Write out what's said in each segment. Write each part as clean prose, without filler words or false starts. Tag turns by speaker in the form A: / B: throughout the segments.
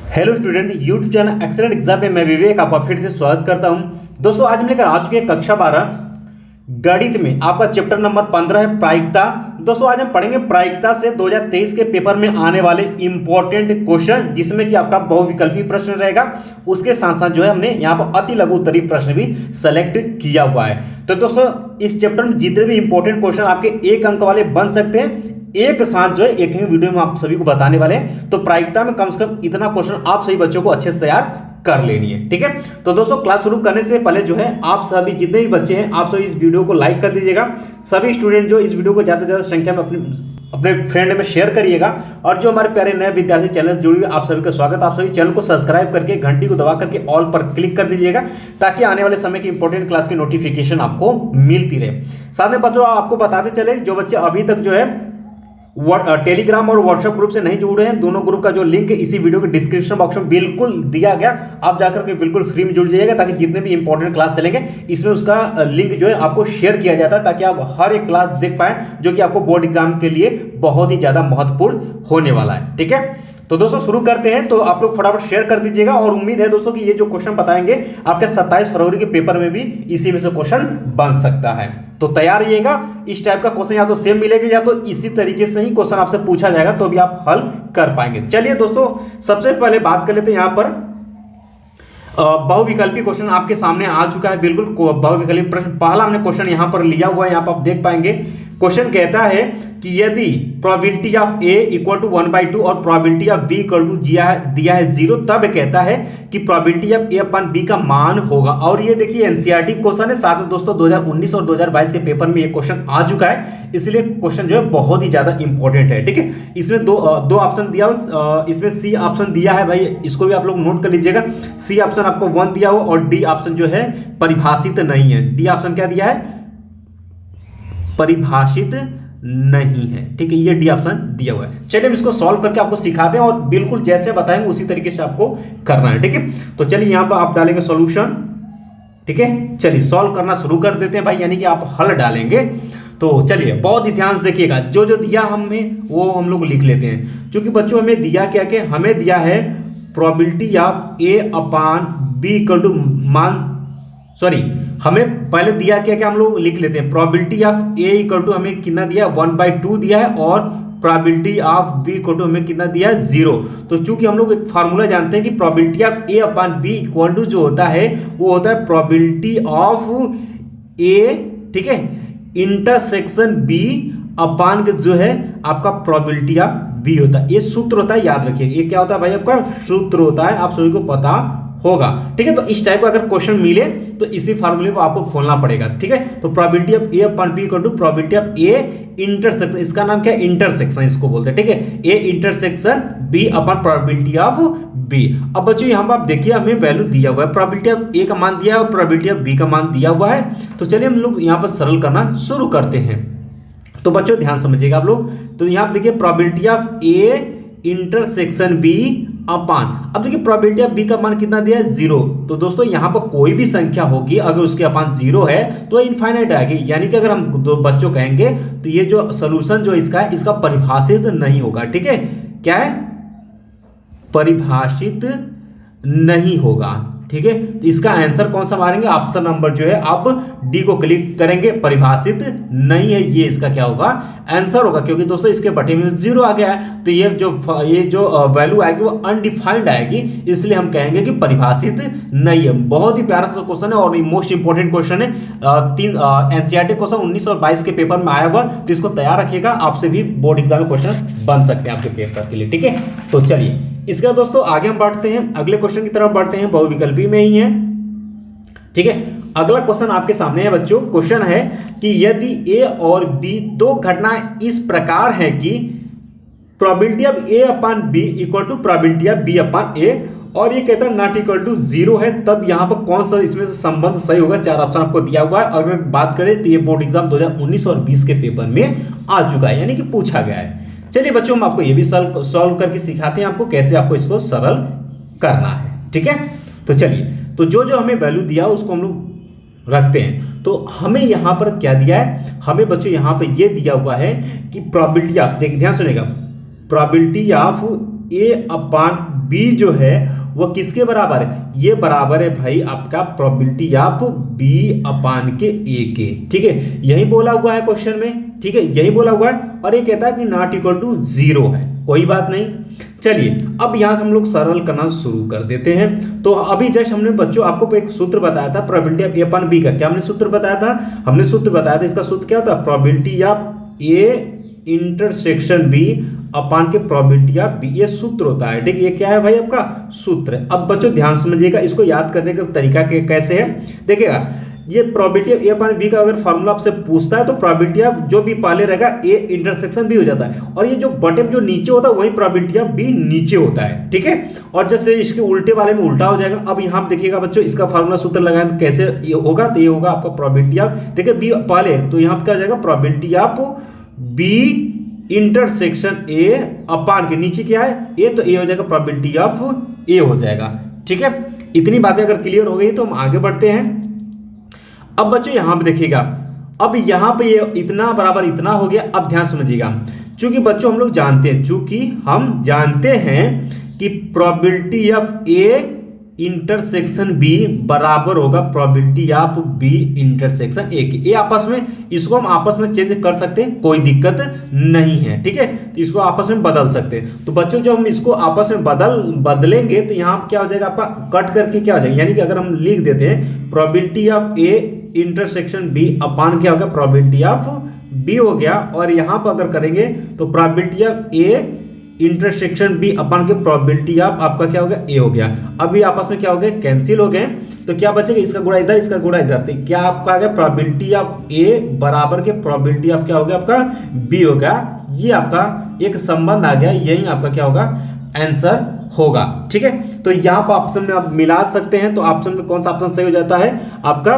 A: Hello student, YouTube channel excellent exam में मैं विवेक आपका फिर से स्वागत करता हूं। दोस्तों आज हम लेकर आ चुके हैं कक्षा 12 गणित में आपका चैप्टर नंबर 15 है प्रायिकता। दोस्तों आज हम पढ़ेंगे प्रायिकता से 2023 के पेपर में आने वाले इंपॉर्टेंट क्वेश्चन, जिसमें कि आपका बहुविकल्पी प्रश्न रहेगा। उसके साथ साथ जो है हमने यहाँ पर अति लघु उत्तरीय प्रश्न भी सेलेक्ट किया हुआ है। तो दोस्तों इस चैप्टर में जितने भी इंपॉर्टेंट क्वेश्चन आपके 1 अंक वाले बन सकते हैं, एक साथ जो है एक ही वीडियो में आप सभी को बताने वाले हैं। तो प्रायिकता में कम से कम इतना क्वेश्चन आप सभी बच्चों को अच्छे से तैयार कर लेनी है, ठीक है। तो दोस्तों क्लास शुरू करने से पहले जो है आप सभी जितने भी बच्चे हैं आप सभी इस वीडियो को लाइक कर दीजिएगा। सभी स्टूडेंट जो इस वीडियो को ज़्यादा से ज़्यादा संख्या में अपने फ्रेंड में शेयर करिएगा। और जो हमारे प्यारे नए विद्यार्थी चैनल से जुड़े हुए आप सभी का स्वागत। आप सभी चैनल को सब्सक्राइब करके घंटी को दबा करके ऑल पर क्लिक कर दीजिएगा, ताकि आने वाले समय की इंपॉर्टेंट क्लास की नोटिफिकेशन आपको मिलती रहे। साथ में बच्चों आपको बताते चले, जो बच्चे अभी तक जो है टेलीग्राम और व्हाट्सएप ग्रुप से नहीं जुड़े हैं, दोनों ग्रुप का जो लिंक है इसी वीडियो के डिस्क्रिप्शन बॉक्स में बिल्कुल दिया गया। आप जाकर के बिल्कुल फ्री में जुड़ जाइएगा, ताकि जितने भी इंपॉर्टेंट क्लास चलेंगे इसमें उसका लिंक जो है आपको शेयर किया जाता है, ताकि आप हर एक क्लास देख पाएं जो कि आपको बोर्ड एग्जाम के लिए बहुत ही ज्यादा महत्वपूर्ण होने वाला है, ठीक है। तो दोस्तों शुरू करते हैं। तो आप लोग फटाफट शेयर कर दीजिएगा, और उम्मीद है दोस्तों कि ये जो क्वेश्चन बताएंगे आपके 27 फरवरी के पेपर में भी इसी में से क्वेश्चन बन सकता है। तो तैयार रहिएगा। इस टाइप का क्वेश्चन या तो सेम मिलेगा या तो इसी तरीके से ही क्वेश्चन आपसे पूछा जाएगा, तो भी आप हल कर पाएंगे। चलिए दोस्तों सबसे पहले बात कर लेते हैं। यहाँ पर बहुविकल्पी क्वेश्चन आपके सामने आ चुका है। बिल्कुल बहुविकल्पी प्रश्न पहला हमने क्वेश्चन यहाँ पर लिया हुआ है। यहाँ पर आप देख पाएंगे क्वेश्चन कहता है कि यदि probability of A equal to 1/2 और probability of B equal to दिया है 0, तब कहता है कि probability of A upon B का मान होगा। और ये देखिए एनसीईआरटी क्वेश्चन है, साथ में दोस्तों 2019 और 2022 के पेपर में ये क्वेश्चन आ चुका है, इसलिए क्वेश्चन जो है बहुत ही ज्यादा इंपॉर्टेंट है, ठीक है। इसमें दो ऑप्शन दिया, इसमें सी ऑप्शन दिया है भाई, इसको भी आप लोग नोट कर लीजिएगा। सी ऑप्शन आपको 1 दिया हो और डी ऑप्शन जो है परिभाषित नहीं है। डी ऑप्शन क्या दिया है? परिभाषित नहीं है, ठीक है। ये डी ऑप्शन दिया हुआ है। चलिए हम इसको सॉल्व करके आपको सिखाते हैं, और बिल्कुल जैसे बताएंगे उसी तरीके से आपको करना है, ठीक है। तो चलिए यहाँ पर आप डालेंगे सॉल्यूशन, ठीक है। चलिए सॉल्व करना शुरू कर देते हैं भाई, यानी कि आप हल डालेंगे। तो चलिए बहुत ही ध्यान से देखिएगा, जो जो दिया हमें वो हम लोग लिख लेते हैं। क्योंकि बच्चों हमें दिया क्या क्या, हमें दिया है probability of A upon B equal to हमें पहले दिया क्या क्या हम लोग लिख लेते हैं। Probability of A equal to हमें कितना दिया है 1/2 दिया है, और probability of B equal to हमें कितना दिया है 0। तो चूंकि हम लोग एक फार्मूला जानते हैं कि probability of A upon B equal to जो होता है वो होता है प्रोबेबिलिटी ऑफ ए, ठीक है, इंटरसेक्शन बी अपान जो है आपका प्रोबेबिलिटी ऑफ बी होता है। ये सूत्र होता है, याद रखिए। ये क्या होता है भाई? आपका सूत्र होता है, आप सभी को पता होगा, ठीक है। तो इस टाइप का अगर क्वेश्चन मिले तो इसी फार्मूले को आपको खोलना पड़ेगा, ठीक है। तो probability of A upon B equal to probability of A intersection, इसका नाम क्या है? इंटरसेक्शन इसको बोलते हैं, ठीक है। A intersection B upon probability of B. अब बच्चों यहाँ पर आप देखिए हमें वैल्यू दिया हुआ है, प्रोबेबिलिटी ऑफ ए का मान दिया है और प्रोबेबिलिटी ऑफ बी का मान दिया हुआ है। तो चलिए हम लोग यहाँ पर सरल करना शुरू करते हैं। तो बच्चों ध्यान समझिएगा आप लोग। तो यहाँ पर देखिए probability of A intersection B upon, अब देखिए प्रोबेबिलिटी ऑफ बी का मान कितना दिया है 0। तो दोस्तों यहाँ पर कोई भी संख्या होगी अगर उसके अपान 0 है तो इनफाइनाइट आएगी, यानी कि अगर हम दो बच्चों कहेंगे तो ये जो सोल्यूशन जो इसका है इसका परिभाषित नहीं होगा, ठीक है। क्या है? परिभाषित नहीं होगा, ठीक है। तो इसका आंसर कौन सा मारेंगे? ऑप्शन नंबर जो है आप डी को क्लिक करेंगे, परिभाषित नहीं है, ये इसका क्या होगा? आंसर होगा। क्योंकि दोस्तों इसके बटे में 0 आ गया है, तो ये जो वैल्यू आएगी वो अनडिफाइंड आएगी, इसलिए हम कहेंगे कि परिभाषित नहीं है। बहुत ही प्यारा सा क्वेश्चन है और मोस्ट इंपॉर्टेंट क्वेश्चन है। 3 एनसीईआरटी क्वेश्चन 19 और 22 के पेपर में आया हुआ, तो इसको तैयार रखिएगा, आपसे भी बोर्ड एग्जाम में क्वेश्चन बन सकते हैं आपके पेपर के लिए, ठीक है। तो चलिए इसके बाद दोस्तों आगे हम बढ़ते हैं, अगले क्वेश्चन की तरफ बढ़ते हैं, बहुविकल्पी में ही है, ठीक है। अगला क्वेश्चन आपके सामने है बच्चों। क्वेश्चन है कि यदि ए और बी दो घटनाएं इस प्रकार है कि probability of A upon B equal to probability of B upon A, और ये कहता है नॉट इक्वल टू 0 है, तब यहाँ पर कौन सा इसमें से संबंध सही होगा? 4 ऑप्शन आपको दिया हुआ है। और मैं बात करें तो ये बोर्ड एग्जाम 2019 और 20 के पेपर में आ चुका है, यानी कि पूछा गया है। चलिए बच्चों हम आपको ये भी सॉल्व करके सिखाते हैं आपको कैसे आपको इसको सरल करना है, ठीक है। तो चलिए, तो जो जो हमें वैल्यू दिया उसको हम लोग रखते हैं। तो हमें यहाँ पर क्या दिया है? हमें बच्चों यहाँ पर ये दिया हुआ है कि प्रोबेबिलिटी ऑफ, देखिए ध्यान सुनिएगा, probability of A upon B जो है वो किसके बराबर है, ये बराबर है भाई आपका प्रोबेबिलिटी ऑफ बी अपान के ए के। ठीक है, यही बोला हुआ है क्वेश्चन में। ठीक है, यही बोला हुआ है और ये कहता है कि नॉट इक्वल टू 0 है। कोई बात नहीं, चलिए अब यहां से हम लोग सरल करना शुरू कर देते हैं। तो अभी जस्ट हमने बच्चों आपको एक सूत्र बताया था probability of A upon B का। क्या हमने सूत्र बताया था, हमने सूत्र बताया था, इसका सूत्र क्या होता है, probability of A intersection B upon के प्रोबेबिलिटी ऑफ बी, ये सूत्र होता है। ठीक है, ये क्या है भाई आपका सूत्र। अब बच्चों ध्यान समझिएगा, इसको याद करने का तरीका कैसे है देखिएगा। ये probability of A upon B का अगर फॉर्मूला आपसे पूछता है तो प्रोबेबिलिटी ऑफ जो भी पहले रहेगा ए इंटरसेक्शन बी हो जाता है, और ये जो बटन जो नीचे होता है वही प्रोबेबिलिटी ऑफ बी नीचे होता है। ठीक है, और जैसे इसके उल्टे वाले में उल्टा हो जाएगा। अब यहाँ देखिएगा बच्चों, इसका फॉर्मूला सूत्र लगाएं तो कैसे ये होगा, तो ये होगा आपका प्रोबेबिलिटी ऑफ, देखिए बी पहले तो यहाँ क्या हो जाएगा, probability of B intersection A upon के नीचे क्या है ए, तो ए हो जाएगा प्रोबेबिलिटी ऑफ ए हो जाएगा। ठीक है, इतनी बातें अगर क्लियर हो गई तो हम आगे बढ़ते हैं। अब बच्चों यहां पे देखिएगा, अब यहां पे ये इतना बराबर इतना हो गया। अब ध्यान समझिएगा, चूंकि बच्चों हम लोग जानते हैं, चूंकि हम जानते हैं कि probability of A intersection B बराबर होगा probability of B intersection A की। ये आपस में, इसको हम आपस में चेंज कर सकते हैं, कोई दिक्कत नहीं है। ठीक है, तो इसको आपस में बदल सकते हैं। तो बच्चों जब हम इसको आपस में बदलेंगे तो यहाँ क्या हो जाएगा आपका, कट करके क्या हो जाएगा, यानी कि अगर हम लिख देते हैं probability of A intersection B upon क्या होगा, प्रोबेबिलिटी ऑफ बी हो गया, और यहाँ पर अगर करेंगे तो probability of A intersection B upon के प्रोबेबिलिटी ऑफ आपका क्या हो गया, ए हो गया। अभी आपस में क्या हो गए, कैंसिल हो गए, तो क्या बचेगा, इसका गुणा इधर, इसका गुणा इधर, तो क्या आपका आ गया प्रोबेबिलिटी ऑफ ए बराबर के प्रोबेबिलिटी ऑफ क्या हो गया आपका बी हो गया। ये आपका एक संबंध आ गया, यही आपका क्या होगा, आंसर होगा। ठीक है, तो यहाँ पर ऑप्शन में आप मिला सकते हैं, तो ऑप्शन में कौन सा ऑप्शन सही हो जाता है आपका,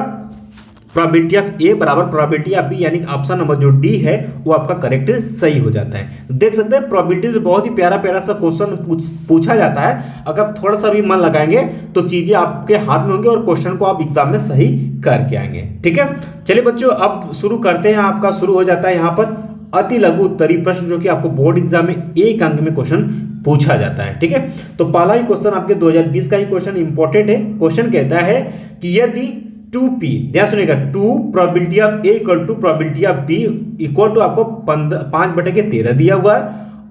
A: प्रोबेबिलिटी ऑफ ए बराबर प्रोबेबिलिटी ऑफ बी, यानी ऑप्शन नंबर जो डी है वो आपका करेक्ट सही हो जाता है। देख सकते हैं प्रोबेबिलिटी से बहुत ही प्यारा प्यारा सा क्वेश्चन पूछा जाता है। अगर थोड़ा सा भी मन लगाएंगे तो चीजें आपके हाथ में होंगी और क्वेश्चन को आप एग्जाम में सही करके आएंगे। ठीक है, चलिए बच्चों अब शुरू करते हैं। आपका शुरू हो जाता है यहाँ पर अति लघु उत्तरीय प्रश्न, जो कि आपको बोर्ड एग्जाम में 1 अंक में क्वेश्चन पूछा जाता है। ठीक है, तो पहला ही क्वेश्चन आपके 2020 का ही क्वेश्चन इंपॉर्टेंट है। क्वेश्चन कहता है कि यदि 2p, ध्यान सुनिएगा, 2 probability of A equal to probability of B equal to आपको 5/13 दिया हुआ है,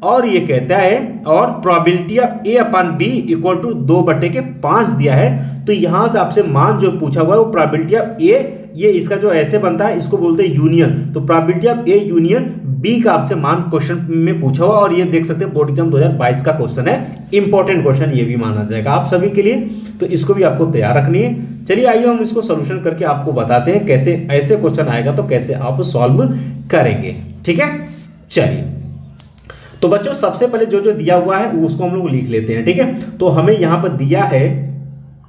A: और ये कहता है और probability of A upon B equal to 2/5 दिया है। तो यहां से आपसे मान जो पूछा हुआ है वो प्रोबेबिलिटी ऑफ ए, ये इसका जो ऐसे बनता है इसको बोलते हैं यूनियन, तो probability of A union B का आपसे मान क्वेश्चन में पूछा हुआ, और ये देख सकते हैं बोर्ड एग्जाम 2022 का क्वेश्चन है, इंपॉर्टेंट क्वेश्चन ये भी माना जाएगा आप सभी के लिए, तो इसको भी आपको तैयार रखनी है। चलिए आइए हम इसको सोल्यूशन करके आपको बताते हैं कैसे ऐसे क्वेश्चन आएगा तो कैसे आप सॉल्व करेंगे। ठीक है, चलिए तो बच्चों सबसे पहले जो जो दिया हुआ है उसको हम लोग लिख लेते हैं। ठीक है, तो हमें यहाँ पर दिया है,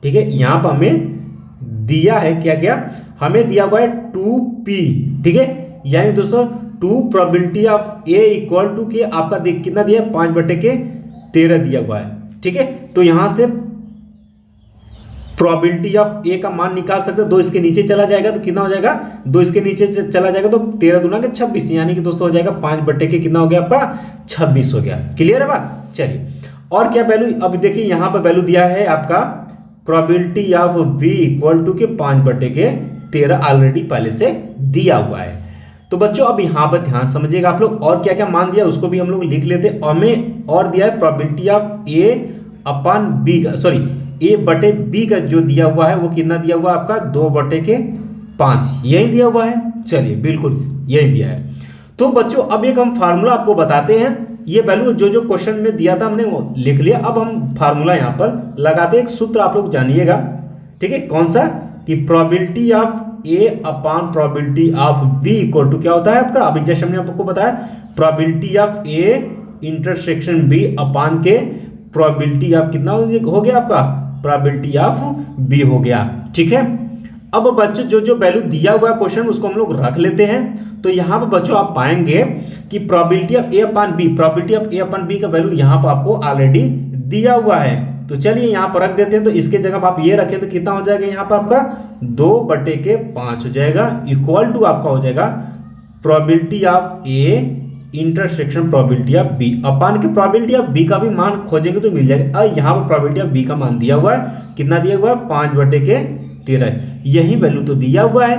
A: ठीक है, यहाँ पर हमें दिया है क्या क्या, हमें दिया हुआ है 2p। ठीक है, यानी दोस्तों 2 probability of A equal to के आपका कितना दिया है, 5/13 दिया हुआ है। ठीक है, तो यहां से प्रोबेबिलिटी ऑफ ए का मान निकाल सकते हैं, 2 इसके नीचे चला जाएगा तो कितना हो जाएगा, 2 इसके नीचे चला जाएगा तो 13 दूना के 26, यानी कि दोस्तों हो जाएगा 5/के कितना हो गया आपका 26 हो गया। क्लियर है बात। चलिए और क्या वैल्यू, अब देखिए यहां पर वैल्यू दिया है आपका probability of B equal to के 5/13 ऑलरेडी पहले से दिया हुआ है। तो बच्चों अब यहां पर ध्यान समझिएगा आप लोग, और क्या क्या मान दिया उसको भी हम लोग लिख लेते हैं। हमें और दिया है probability of A upon B का, सॉरी ए बटे बी का जो दिया हुआ है वो कितना दिया हुआ है आपका 2/5, यही दिया हुआ है। चलिए बिल्कुल यही दिया है। तो बच्चों अब एक हम फार्मूला आपको बताते हैं, ये वैल्यू जो जो क्वेश्चन में दिया था हमने वो लिख लिया। अब हम फार्मूला यहाँ पर लगाते हैं, एक सूत्र आप लोग जानिएगा। ठीक है, कौन सा, कि probability of A upon probability of B equal to क्या होता है आपका, अभी जैसे हमने आपको बताया probability of A intersection B upon के प्रोबेबिलिटी ऑफ कितना हो गया आपका, प्रोबेबिलिटी ऑफ बी हो गया। ठीक है, अब बच्चों जो जो वैल्यू दिया हुआ है क्वेश्चन उसको हम लोग रख लेते हैं। तो यहाँ पर बच्चों आप पाएंगे कि probability of A upon B, probability of A upon B का वैल्यू यहाँ पर आपको ऑलरेडी दिया हुआ है। तो चलिए यहाँ पर रख देते हैं, तो इसके जगह आप ये रखें तो कितना हो जाएगा यहाँ पर आपका 2/5 हो जाएगा, इक्वल टू आपका हो जाएगा probability of A intersection probability of B, upon के प्रोबेबिलिटी ऑफ बी का भी मान खोजेंगे तो मिल जाएगा। और यहाँ पर प्रोबेबिलिटी ऑफ बी का मान दिया हुआ है, कितना दिया हुआ है 5/13, यही वैल्यू तो दिया हुआ है।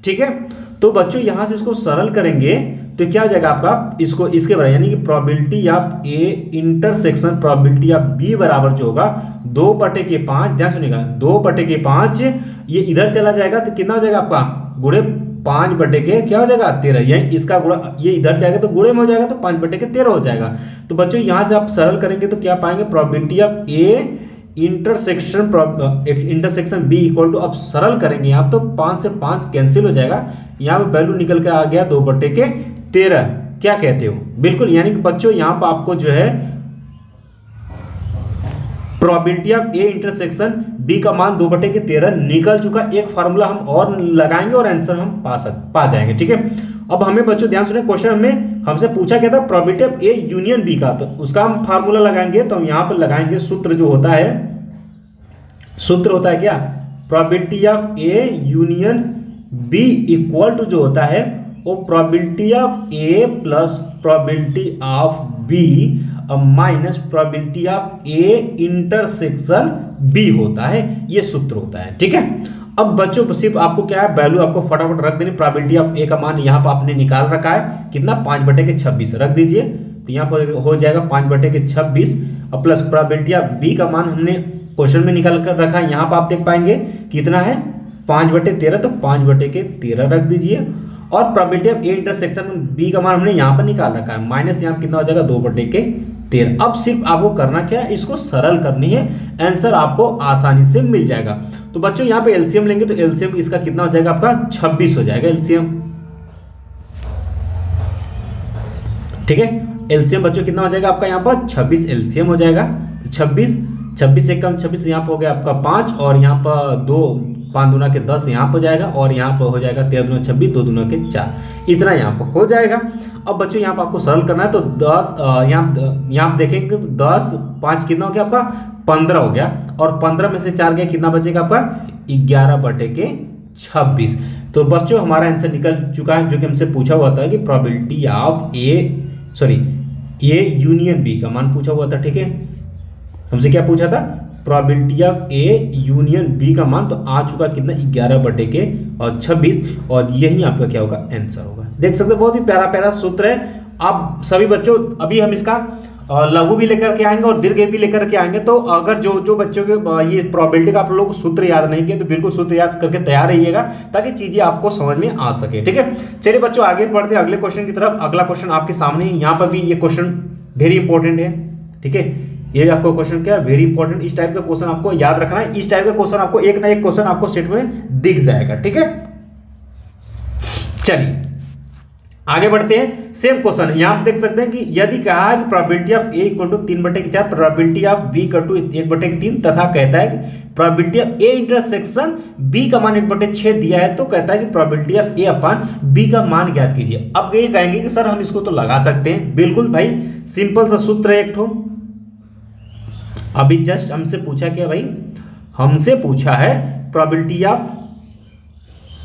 A: ठीक है, तो बच्चों यहाँ से इसको सरल करेंगे तो क्या हो जाएगा आपका, इसको इसके बराबर यानी कि probability of A intersection probability of B बराबर जो होगा 2/5, ध्यान सुनिएगा 2/5, ये इधर चला जाएगा तो कितना हो जाएगा आपका गुणे 5/के क्या हो जाएगा 13, यही इसका गुणा, ये इधर जाएगा तो गुणे में हो जाएगा तो 5/13 हो जाएगा। तो बच्चों यहाँ से आप सरल करेंगे तो क्या पाएंगे, probability of A intersection B equal to, अब सरल करेंगे आप तो 5 से 5 कैंसिल हो जाएगा, यहाँ पे वैल्यू निकल के आ गया 2/13। क्या कहते हो, बिल्कुल, यानी कि बच्चों यहाँ पर आपको जो है probability of A intersection B का मान 2/13 निकल चुका। एक फार्मूला हम और लगाएंगे और आंसर हम पा जाएंगे। ठीक है, अब हमें बच्चों ध्यान सुने, क्वेश्चन में हमसे पूछा क्या था, probability of A union B का, तो उसका हम फार्मूला लगाएंगे। तो हम यहाँ पर लगाएंगे सूत्र जो होता है, सूत्र होता है क्या, probability of A union B equal to जो होता है वो probability of A plus probability of B minus probability of A intersection B होता है, ये सूत्र होता है। ठीक है, अब बच्चों सिर्फ आपको क्या है, वैल्यू आपको फटाफट रख देनी। प्रोबेबिलिटी ऑफ ए का मान यहाँ पर आपने निकाल रखा है, कितना 5/26 रख दीजिए, तो यहाँ पर हो जाएगा 5/26 और प्लस प्रोबेबिलिटी ऑफ बी का मान हमने क्वेश्चन में निकाल कर रखा है, यहाँ पर आप देख पाएंगे कितना है 5/13, तो 5/13 रख दीजिए। और probability of A intersection B का मान हमने यहाँ पर निकाल रखा है, माइनस यहाँ कितना हो जाएगा 2/13। अब सिर्फ आपको करना क्या है, इसको सरल करनी है, आंसर आपको आसानी से मिल जाएगा। तो बच्चों यहाँ पे एलसीएम लेंगे तो एलसीएम इसका कितना हो जाएगा आपका 26 हो जाएगा एलसीएम। ठीक है, एलसीएम बच्चों कितना हो जाएगा आपका यहाँ पर 26 एलसीएम हो जाएगा। 26 एक कम 26 यहाँ पर हो गया आपका 5 और यहाँ पर 2 5 दूना के 10 यहाँ पर हो जाएगा और यहाँ पर हो जाएगा 13 दूना 26 2 दूना के 4, इतना यहाँ पर हो जाएगा। अब बच्चों यहाँ पर आपको सरल करना है तो 10 यहाँ देखेंगे तो 10 5 कितना हो गया आपका 15 हो गया और 15 में से 4 गया कितना बचेगा आपका 11/26। तो बच्चों हमारा आंसर निकल चुका है, जो कि हमसे पूछा हुआ था कि probability of A union B का मान पूछा हुआ था। ठीक है, हमसे क्या पूछा था, probability of A union B का मान, तो आ चुका कितना 11/26 और यही आपका क्या होगा आंसर होगा। देख सकते हो बहुत ही प्यारा प्यारा सूत्र है। आप सभी बच्चों अभी हम इसका लघु भी लेकर के आएंगे और दीर्घ भी लेकर के आएंगे। तो अगर जो बच्चों के ये प्रोबेबिलिटी का आप लोग सूत्र याद नहीं किए तो बिल्कुल सूत्र याद करके तैयार रहिएगा ताकि चीजें आपको समझ में आ सके। ठीक है, चलिए बच्चों आगे बढ़ते हैं अगले क्वेश्चन की तरफ। अगला क्वेश्चन आपके सामने, यहाँ पर भी ये क्वेश्चन वेरी इंपॉर्टेंट है। ठीक है, ये आपको क्वेश्चन क्या है, वेरी इंपॉर्टेंट, इस टाइप का क्वेश्चन आपको याद रखना है। इस टाइप का क्वेश्चन आपको एक ना एक क्वेश्चन आपको सेट में दिख जाएगा। ठीक है, चलिए आगे बढ़ते हैं। सेम क्वेश्चन यहाँ आप देख सकते हैं कि यदि कहा है कि probability of A equal to 3/4, probability of B equal to 1/3 तथा कहता है कि probability of A intersection B का मान 1/6 दिया है, तो कहता है कि probability of A upon B का मान ज्ञात कीजिए। अब ये कहेंगे कि सर हम इसको तो लगा सकते हैं, बिल्कुल भाई, सिंपल सा सूत्र है एक ठो। अभी जस्ट हमसे पूछा क्या भाई, हमसे पूछा है probability of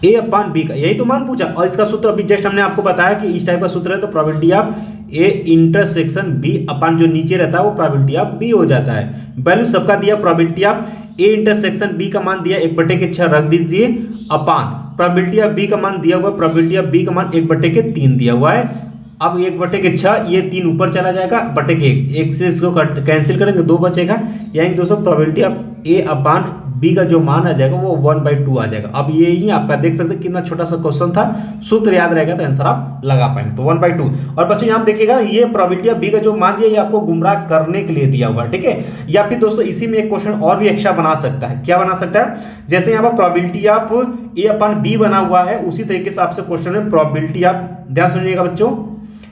A: A upon B का, यही तो मान पूछा और इसका सूत्र अभी जस्ट हमने आपको बताया कि इस टाइप का सूत्र है। तो probability of A intersection B upon जो नीचे रहता है वो प्रोबेबिलिटी ऑफ बी हो जाता है। वैल्यू सबका दिया, probability of A intersection B का मान दिया 1/6 रख दीजिए अपॉन प्रोबेबिलिटी ऑफ बी का मान दिया हुआ, प्रोबेबिलिटी ऑफ बी का मान 1/3 दिया हुआ है। अब 1/6 ये 3 ऊपर चला जाएगा, बटे के 1 से इसको कैंसिल करेंगे 2 बचेगा, यानी दोस्तों probability of A upon B का जो मान आ जाएगा वो 1/2 आ जाएगा। अब ये ही आपका देख सकते हैं कितना छोटा सा क्वेश्चन था, सूत्र याद रहेगा तो आंसर आप लगा पाएंगे। तो 1/2 और बच्चों यहाँ देखिएगा ये प्रोबेबिलिटी ऑफ बी का जो मान दिया ये आपको गुमराह करने के लिए दिया हुआ है। ठीक है, या फिर दोस्तों इसी में एक क्वेश्चन और भी एक्स्ट्रा बना सकता है। क्या बना सकता है, जैसे यहाँ पर probability of A upon B बना हुआ है, उसी तरीके से आपसे क्वेश्चन में प्रोबेबिलिटी ऑफ, ध्यान सुनिएगा बच्चों,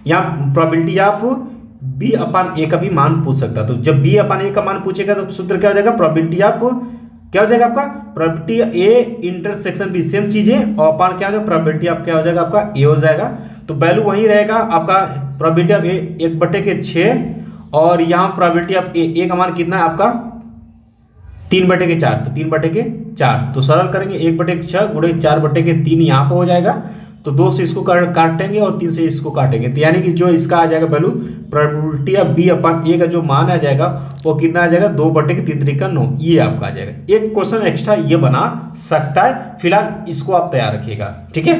A: यहाँ प्रोबेबिलिटी ऑफ बी अपॉन ए का भी मान पूछ सकता है। तो जब बी अपॉन ए का मान पूछेगा तो सूत्र क्या हो जाएगा, प्रोबेबिलिटी ऑफ क्या हो जाएगा आपका, probability A intersection B, same चीज है, और अपॉन क्या हो जाएगा, प्रोबेबिलिटी ऑफ क्या हो जाएगा आपका ए हो जाएगा। तो वैल्यू वही रहेगा आपका, प्रोबेबिलिटी ऑफ ए 1/6 और यहाँ प्रोबेबिलिटी ऑफ ए का मान कितना है आपका 3/4, तो 3/4 तो सरल करेंगे 1/6 गुणे 4/3 यहाँ पर हो जाएगा। तो 2 से इसको काटेंगे और 3 से इसको काटेंगे, तो यानी कि जो इसका आ जाएगा वैल्यू प्रोबेबिलिटी ऑफ B/A का जो मान आ जाएगा वो कितना आ जाएगा 2/3 9, ये आपका आ जाएगा। एक क्वेश्चन एक्स्ट्रा ये बना सकता है, फिलहाल इसको आप तैयार रखिएगा, ठीक है।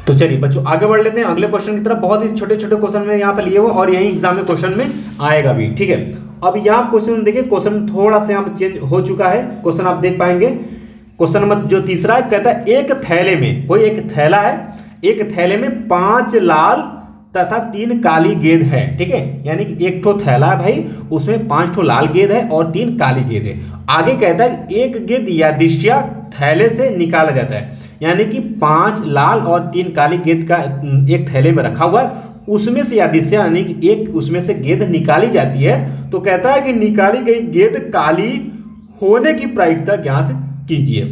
A: तो चलिए बच्चों आगे बढ़ लेते हैं अगले क्वेश्चन की तरफ। बहुत ही छोटे छोटे क्वेश्चन में यहाँ पे लिए हुए और यही एग्जाम में क्वेश्चन में आएगा भी, ठीक है। अब यहाँ क्वेश्चन देखिए, क्वेश्चन थोड़ा सा यहाँ पे चेंज हो चुका है, क्वेश्चन आप देख पाएंगे। क्वेश्चन नंबर जो तीसरा है, कहता है एक थैले में, कोई एक थैला है, एक थैले में 5 लाल तथा 3 काली गेंद है, ठीक है। यानी कि एक ठो थैला है भाई, उसमें 5 ठो लाल गेंद है और 3 काली गेंद है। आगे कहता है एक गेंद यादृच्छिक थैले से निकाला जाता है, यानी कि 5 लाल और 3 काली गेंद का एक थैले में रखा हुआ है, उसमें से यादृच्छिक यानी कि एक उसमें से गेंद निकाली जाती है। तो कहता है कि निकाली गई गेंद काली होने की प्रायिकता ज्ञात कीजिए।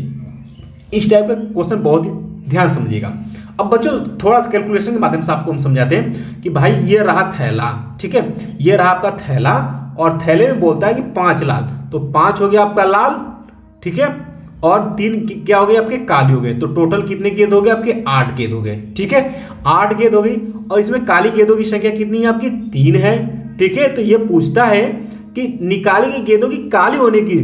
A: इस टाइप का क्वेश्चन बहुत ही ध्यान समझिएगा। अब बच्चों थोड़ा सा कैलकुलेशन के माध्यम से आपको हम समझाते हैं कि भाई ये रहा थैला, ठीक है, ये रहा आपका थैला और थैले में बोलता है कि 5 लाल, तो 5 हो गया आपका लाल, ठीक है, और 3 क्या हो गए आपके काली हो गए, तो टोटल कितने गेंद हो गए आपके 8 गेंद हो गए, ठीक है, 8 गेंद हो गई। और इसमें काली गेंदों की संख्या कितनी है आपकी 3 है, ठीक है। तो ये पूछता है कि निकाली गई गेंदों की काली होने की,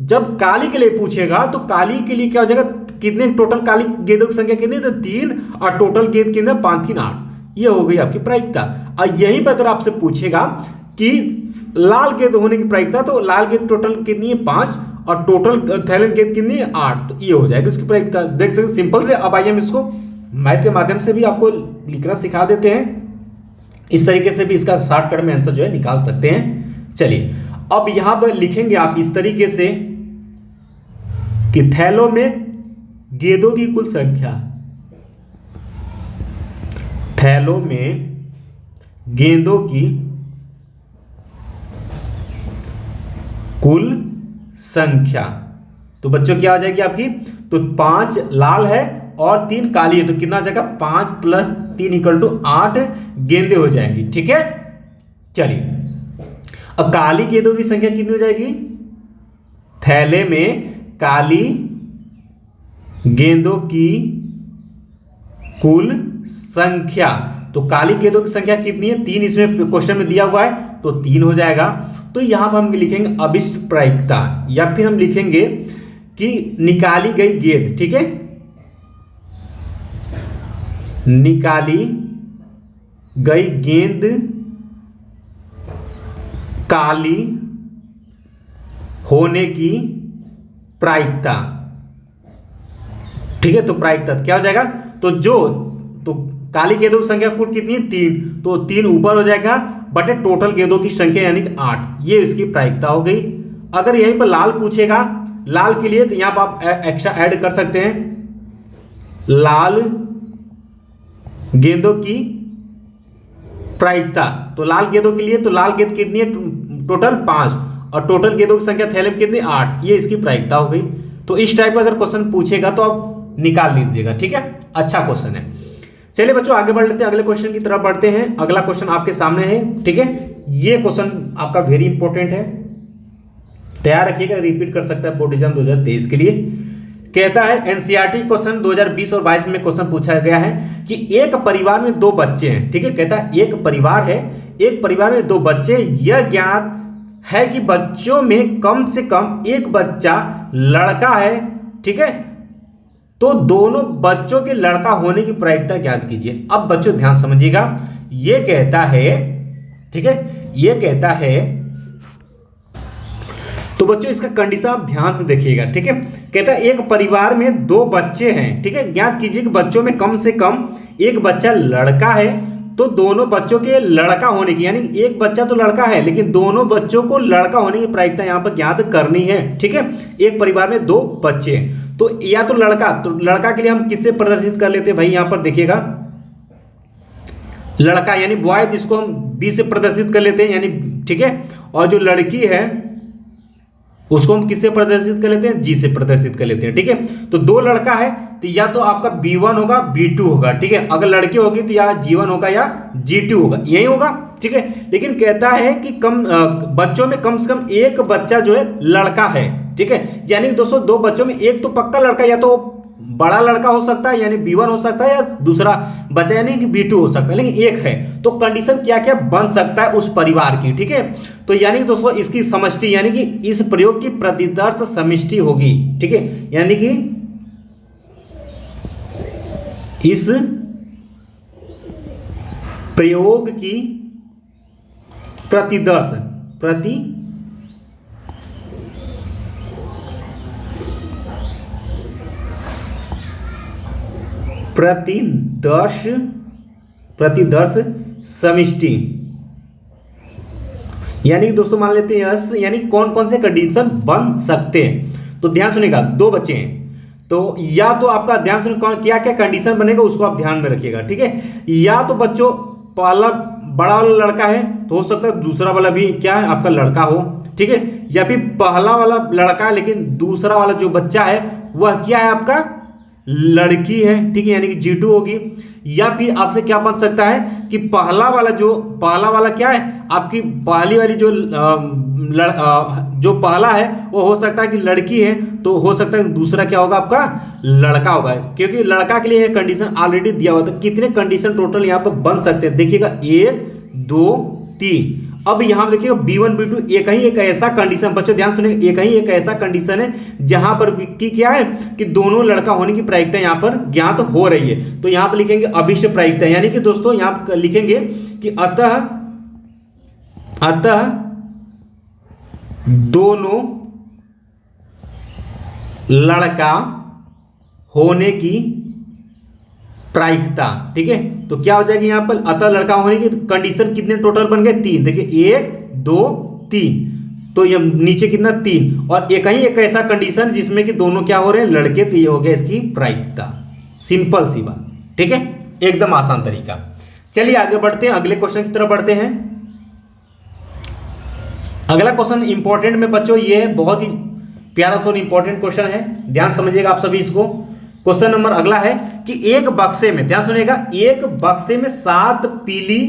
A: जब काली के लिए पूछेगा तो काली के लिए क्या हो जाएगा, कितने टोटल काली गेंदों की संख्या कितनी, तो 3 और टोटल गेंद कितने 5 3 8, ये हो गई आपकी प्रायिकता। और यहीं पर अगर आपसे पूछेगा कि लाल गेंद होने की प्रायिकता, तो लाल गेंद टोटल कितनी है 5 और टोटल थैलेन गेंद कितनी है 8, तो ये हो जाएगी उसकी प्रायिकता। देख सकते सिंपल से। अब आइए हम इसको मैथ के माध्यम से भी आपको लिखना सिखा देते हैं, इस तरीके से भी इसका शॉर्टकट में आंसर जो है निकाल सकते हैं। चलिए अब यहां पर लिखेंगे आप इस तरीके से कि थैलों में गेंदों की कुल संख्या, थैलों में गेंदों की कुल संख्या, तो बच्चों क्या हो जाएगी आपकी, तो 5 लाल है और 3 काली है, तो कितना हो जाएगा 5 + 3 = 8 गेंदें हो जाएंगी, ठीक है। चलिए अब काली गेंदों की संख्या कितनी हो जाएगी, थैले में काली गेंदों की कुल संख्या, तो काली गेंदों की संख्या कितनी है 3, इसमें क्वेश्चन में दिया हुआ है, तो 3 हो जाएगा। तो यहां पर हम लिखेंगे अभिष्ट प्रायिकता, या फिर हम लिखेंगे कि निकाली गई गेंद, ठीक है, निकाली गई गेंद काली होने की प्रायिकता, ठीक है। तो प्रायिकता क्या हो जाएगा, तो काली गेंदों की संख्या कुल कितनी है 3, तो 3 ऊपर हो जाएगा बटे टोटल गेंदों की संख्या यानी कि 8, ये इसकी प्रायिकता हो गई। अगर यहीं पर लाल पूछेगा, लाल के लिए तो यहां पर आप एक्स्ट्रा ऐड कर सकते हैं, लाल गेंदों की प्रायिकता, तो लाल गेंदों के लिए तो लाल गेंद कितनी है टोटल 5 और टोटल गेंदों की संख्या थैले में कितनी 8, ये इसकी प्रायिकता हो गई। तो इस टाइप का अगर क्वेश्चन पूछेगा तो आप निकाल लीजिएगा, ठीक है, अच्छा क्वेश्चन है। चलिए बच्चों आगे बढ़ लेते हैं, अगले क्वेश्चन की तरफ बढ़ते हैं। अगला क्वेश्चन आपके सामने है, ठीक है, ये क्वेश्चन आपका वेरी इंपॉर्टेंट है, तैयार रखिएगा, रिपीट कर सकता है बोर्ड एग्जाम 2023 के लिए। कहता है एनसीईआरटी क्वेश्चन 2020 और 22 में क्वेश्चन पूछा गया है कि एक परिवार में 2 बच्चे हैं, ठीक है, कहता है एक परिवार है, एक परिवार में 2 बच्चे, यह ज्ञात है कि बच्चों में कम से कम एक बच्चा लड़का है, ठीक है, तो दोनों बच्चों के लड़का होने की प्रायिकता ज्ञात कीजिए। अब बच्चों ध्यान समझिएगा, ये कहता है, ठीक है, ये कहता है, तो बच्चों इसका कंडीशन आप ध्यान से देखिएगा, ठीक है। कहता है एक परिवार में 2 बच्चे हैं, ठीक है, ज्ञात कीजिए कि बच्चों में कम से कम एक बच्चा लड़का है, तो दोनों बच्चों के लड़का होने की, यानी एक बच्चा तो लड़का है लेकिन दोनों बच्चों को लड़का होने की प्रायिकता यहां पर ज्ञात करनी है, ठीक है। एक परिवार में 2 बच्चे हैं, तो या तो लड़का के लिए हम किससे प्रदर्शित कर लेते हैं भाई, यहां पर देखिएगा लड़का यानी बॉय, जिसको हम बी से प्रदर्शित कर लेते हैं, यानी ठीक है, और जो लड़की है उसको हम किससे प्रदर्शित कर लेते हैं, जी से प्रदर्शित कर लेते हैं, ठीक है। तो 2 लड़का है तो या तो आपका B1 होगा B2 होगा, ठीक है, अगर लड़की होगी तो या G1 होगा या G2 होगा, यही होगा, ठीक है। लेकिन कहता है कि बच्चों में कम से कम एक बच्चा जो है लड़का है, ठीक है, यानी दोस्तों 2 बच्चों में एक तो पक्का लड़का, या तो बड़ा लड़का हो सकता है यानी B1 हो सकता है, या दूसरा बच्चा यानी कि B2 हो सकता है, लेकिन एक है। तो कंडीशन क्या क्या बन सकता है उस परिवार की, ठीक है। तो यानी कि दोस्तों इसकी समष्टि यानी कि इस प्रयोग की प्रतिदर्श समष्टि होगी, ठीक है, यानी कि इस प्रयोग की प्रतिदर्श प्रतिदर्श समष्टि यानी कि दोस्तों मान लेते हैं यस, यानी कौन कौन से कंडीशन बन सकते हैं। तो ध्यान सुनिएगा, दो बच्चे हैं तो या तो आपका ध्यान सुनिए कौन क्या क्या कंडीशन बनेगा उसको आप ध्यान में रखिएगा, ठीक है। या तो बच्चों पहला बड़ा वाला लड़का है तो हो सकता है दूसरा वाला भी क्या है आपका लड़का हो, ठीक है। या फिर पहला वाला लड़का है लेकिन दूसरा वाला जो बच्चा है वह क्या है आपका लड़की है, ठीक है, यानी कि G2 होगी। या फिर आपसे क्या बन सकता है कि पहला वाला क्या है आपकी पहली वाली जो पहला है वो हो सकता है कि लड़की है, तो हो सकता है दूसरा क्या होगा आपका लड़का होगा, क्योंकि लड़का के लिए ये कंडीशन ऑलरेडी दिया हुआ था। कितने कंडीशन टोटल यहाँ पर बन सकते हैं देखिएगा, 1 2 3। अब यहाँ देखिएगा B1 B2 एक ऐसा कंडीशन, बच्चों ध्यान सुनिए, एक ऐसा कंडीशन है जहां पर की क्या है कि दोनों लड़का होने की प्रायिकता यहाँ पर ज्ञात हो रही है। तो यहाँ पर लिखेंगे अभिष्ट प्रायिकता, यानी कि दोस्तों यहाँ पर लिखेंगे कि अतः दोनों लड़का होने की प्रायिकता, ठीक है। तो क्या हो जाएगी यहाँ पर अतः लड़का होने की कंडीशन कितने टोटल बन गए 3, देखिए 1 2 3, तो ये नीचे कितना 3, और एक ऐसा कंडीशन जिसमें कि दोनों क्या हो रहे हैं लड़के, तो ये हो गया इसकी प्रायिकता। सिंपल सी बात, ठीक है, एकदम आसान तरीका। चलिए आगे बढ़ते हैं, अगले क्वेश्चन की तरफ बढ़ते हैं। अगला क्वेश्चन इंपॉर्टेंट में बच्चों ये है, बहुत ही प्यारा सा इंपॉर्टेंट क्वेश्चन है, ध्यान समझिएगा आप सभी इसको। क्वेश्चन नंबर अगला है कि एक बक्से में, ध्यान सुनिएगा, एक बक्से में 7 पीली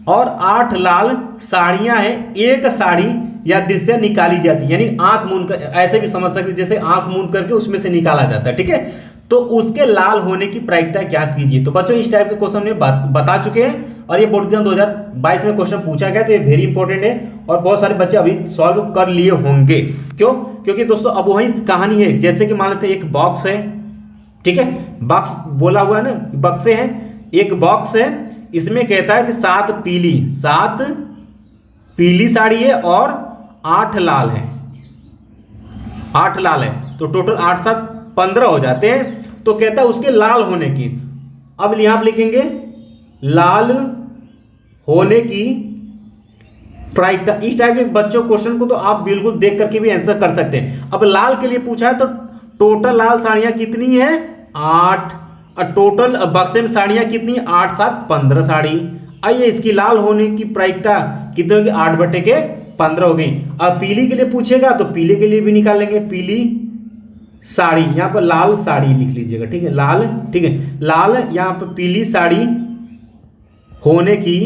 A: और 8 लाल साड़ियां हैं, एक साड़ी या दृश्य निकाली जाती है, यानी आंख मूंद कर, ऐसे भी समझ सकते जैसे आंख मूंद करके उसमें से निकाला जाता है, ठीक है। तो उसके लाल होने की प्रायिकता ज्ञात कीजिए। तो बच्चों इस टाइप के क्वेश्चन में बता चुके हैं और ये बोर्ड एग्जाम 2022 में क्वेश्चन पूछा गया, तो ये वेरी इंपॉर्टेंट है और बहुत सारे बच्चे अभी सॉल्व कर लिए होंगे। क्यों? क्योंकि दोस्तों अब वही कहानी है, जैसे कि मान लेते हैं एक बॉक्स है, ठीक है, बॉक्स बोला हुआ है ना, बक्से हैं, एक बॉक्स है, इसमें कहता है कि 7 पीली साड़ी है और 8 लाल है, 8 लाल है, तो टोटल 8 7 15 हो जाते हैं। तो कहता है उसके लाल होने की, अब यहां पर लिखेंगे लाल होने की प्रायिकता। इस टाइप के बच्चों क्वेश्चन को तो आप बिल्कुल देख करके भी आंसर कर सकते हैं। अब लाल के लिए पूछा है तो टोटल लाल साड़ियां कितनी है 8, और टोटल बक्से में साड़ियां कितनी 8 7 15 साड़ी। आइए इसकी लाल होने की प्रायिकता कितनी होगी 8/15 हो गई। अब पीली के लिए पूछेगा तो पीले के लिए भी निकाल लेंगे, पीली साड़ी, यहाँ पर लाल साड़ी लिख लीजिएगा, ठीक है, लाल, ठीक है, लाल यहाँ पर पीली साड़ी होने की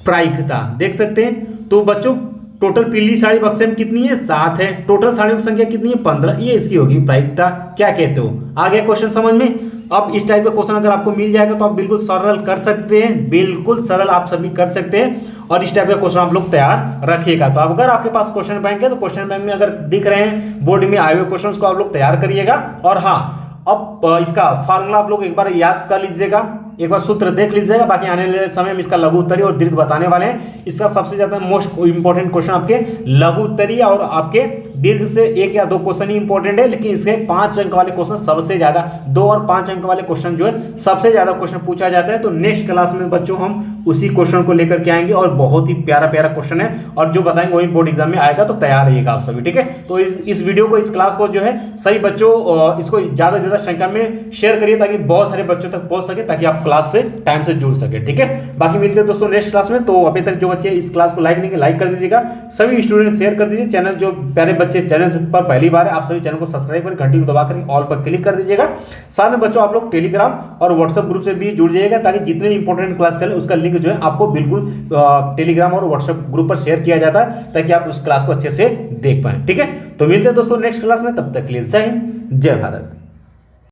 A: प्रायिकता देख सकते हैं। तो बच्चों टोटल पीली साड़ी बक्से में कितनी है 7 है, टोटल साड़ियों की संख्या कितनी है 15, ये इसकी होगी प्रायिकता। क्या कहते हो, आ गया क्वेश्चन समझ में। अब इस टाइप का क्वेश्चन अगर आपको मिल जाएगा तो आप बिल्कुल सरल कर सकते हैं, बिल्कुल सरल आप सभी कर सकते हैं, और इस टाइप का क्वेश्चन आप लोग तैयार रखिएगा। तो अगर आपके पास क्वेश्चन बैंक है तो क्वेश्चन बैंक में अगर दिख रहे हैं बोर्ड में आए हुए क्वेश्चन को आप लोग तैयार करिएगा। और हाँ, अब इसका फार्मूला आप लोग एक बार याद कर लीजिएगा, एक बार सूत्र देख लीजिएगा, बाकी आने वाले समय में इसका लघु उत्तरीय और दीर्घ बताने वाले हैं। इसका सबसे ज्यादा मोस्ट इंपॉर्टेंट क्वेश्चन आपके लघु उत्तरीय और आपके दीर्घ से 1 या 2 क्वेश्चन ही इंपॉर्टेंट है, लेकिन इसके 5 अंक वाले क्वेश्चन सबसे ज्यादा, 2 और 5 अंक वाले क्वेश्चन जो है सबसे ज्यादा क्वेश्चन पूछा जाता है। तो नेक्स्ट क्लास में बच्चों हम उसी क्वेश्चन को लेकर के आएंगे, और बहुत ही प्यारा प्यारा क्वेश्चन है, और जो बताएंगे वही बोर्ड एग्जाम में आएगा, तो तैयार रहिएगा आप सभी, ठीक है। तो इस वीडियो को, इस क्लास को जो है सभी बच्चों इसको ज्यादा से ज्यादा संख्या में शेयर करिए ताकि बहुत सारे बच्चों तक पहुंच सके, ताकि आप क्लास से टाइम से जुड़ सके, ठीक है। बाकी मिलते हैं दोस्तों नेक्स्ट क्लास में। तो अभी तक जो बच्चे इस क्लास को लाइक नहीं किए, लाइक कर दीजिएगा, सभी स्टूडेंट शेयर कर दीजिए, चैनल जो प्यारे बच्चे चैनल पर पहली बार है आप सभी चैनल को सब्सक्राइब कर घंटी को दबाकर ऑल पर क्लिक कर दीजिएगा। साथ में बच्चों आप लोग टेलीग्राम और व्हाट्सएप ग्रुप से भी जुड़ जाइएगा, ताकि जितने भी इंपॉर्टेंट क्लास चले उसका लिंक जो है आपको बिल्कुल टेलीग्राम और व्हाट्सएप ग्रुप पर शेयर किया जाता है, ताकि आप उस क्लास को अच्छे से देख पाएं, ठीक है। तो मिलते हैं दोस्तों नेक्स्ट क्लास में, तब तक के लिए जय हिंद, जय भारत।